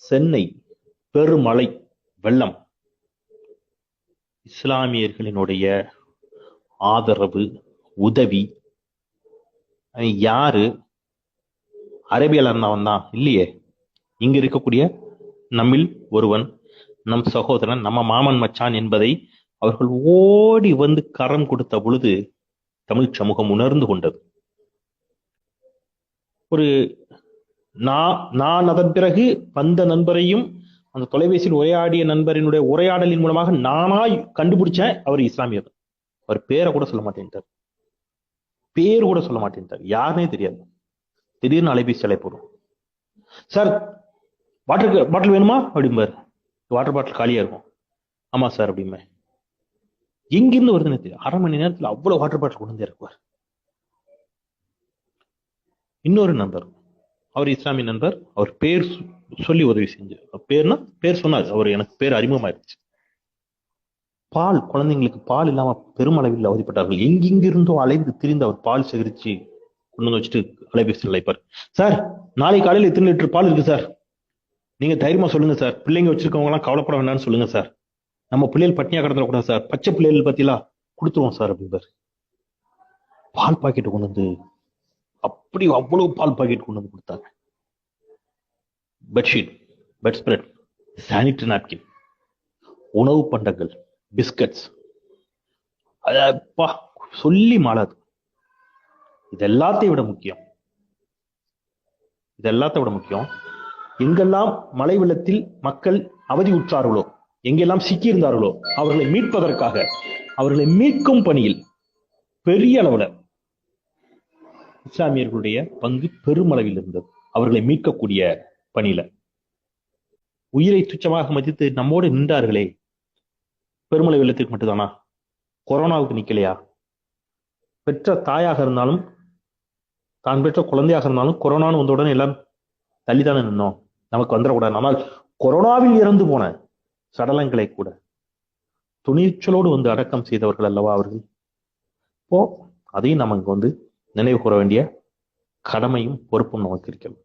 சென்னை பெருமழை வெள்ளம். இஸ்லாமியர்களினுடைய ஆதரவு, உதவி யாரு? அரேபியால இருந்தவன் தான் இல்லையே. இங்க இருக்கக்கூடிய நம்மில் ஒருவன், நம் சகோதரன், நம்ம மாமன் மச்சான் என்பதை அவர்கள் ஓடி வந்து கரம் கொடுத்த பொழுது தமிழ் சமூகம் உணர்ந்து கொண்டது. ஒரு நான் அதன் பிறகு வந்த நண்பரையும் அந்த தொலைபேசியில் உரையாடிய நண்பரினுடைய உரையாடலின் மூலமாக நானாய் கண்டுபிடிச்சேன் அவர் இஸ்லாமியர். அவர் பேரை கூட சொல்ல மாட்டேன்ட்டார், பேர் கூட சொல்ல மாட்டேன்ட்டார், யாருனே தெரியாது. திடீர்னு அலைபேசி அழைப்போம், சார் பாட்டில் வேணுமா அப்படிம்பாரு. வாட்டர் பாட்டில் காலியா இருக்கும். ஆமா சார் அப்படிமே. எங்கிருந்து வருதுன்னு தெரியும். 1/2 மணி நேரத்தில் அவ்வளவு வாட்டர் பாட்டில் கொண்டு வந்து இறக்குவார். இன்னொரு நண்பர், அவர் இஸ்லாமிய நண்பர், அவர் பேர் சொல்லி உதவி செஞ்சு, பேர் சொன்னார். அவர் எனக்கு பேர் அறிமுகமாயிருச்சு. பால், குழந்தைங்களுக்கு பால் இல்லாம பெருமளவில் அவதிப்பட்டார்கள். எங்கிருந்தோ அலைந்து திரிந்து அவர் பால் சேகரிச்சு கொண்டு வந்து வச்சுட்டு அலைபேசி அழைப்பார். சார் நாளை காலையில் எத்தனை லிட்டர் பால் இருக்கு சார், நீங்க தைரியமா சொல்லுங்க சார், பிள்ளைங்க வச்சிருக்கவங்க எல்லாம் கவலைப்பட வேண்டாம்னு சொல்லுங்க சார், நம்ம பிள்ளைகள் பட்டினியா கிடந்துடக்கூடாது சார், பச்சை பிள்ளைகள் பத்திலாம் கொடுத்துருவோம் சார் அப்படின்பார். பால் பாக்கெட் கொண்டு வந்து அவ்வளவு பால் பாக்கெட் கொண்டு வந்து கொடுத்தாங்க. Bedsheet, bedspread, sanitary napkin, உணவு பண்டங்கள், பிஸ்கட்ஸ், அதப்பா சொல்லி மாளாது. இது எல்லாத்தையும் விட முக்கியம், எங்கெல்லாம் மழை வெள்ளத்தில் மக்கள் அவதி உற்றார்களோ, எங்கெல்லாம் சிக்கியிருந்தார்களோ அவர்களை மீட்பதற்காக, அவர்களை மீட்கும் பணியில் பெரிய அளவுல இஸ்லாமியர்களுடைய பங்கு பெருமளவில் இருந்தது. அவர்களை மீட்கக்கூடிய பணியில உயிரை துச்சமாக மதித்து நம்மோடு நின்றார்களே, பெருமளை வெள்ளத்திற்கு மட்டும்தானா? கொரோனாவுக்கு நிக்கலையா? பெற்ற தாயாக இருந்தாலும், தான் பெற்ற குழந்தையாக இருந்தாலும், கொரோனான்னு வந்தவுடனே எல்லாம் தள்ளிதானே நின்னோம், நமக்கு வந்துடக்கூடாது. ஆனால் கொரோனாவில் இறந்து போன சடலங்களை கூட துணிச்சலோடு வந்து அடக்கம் செய்தவர்கள் அல்லவா அவர்கள். இப்போ அதையும் நம்ம இங்க வந்து நினைவு கூற வேண்டிய கடமையும் பொறுப்பும் நமக்கு இருக்கிறது.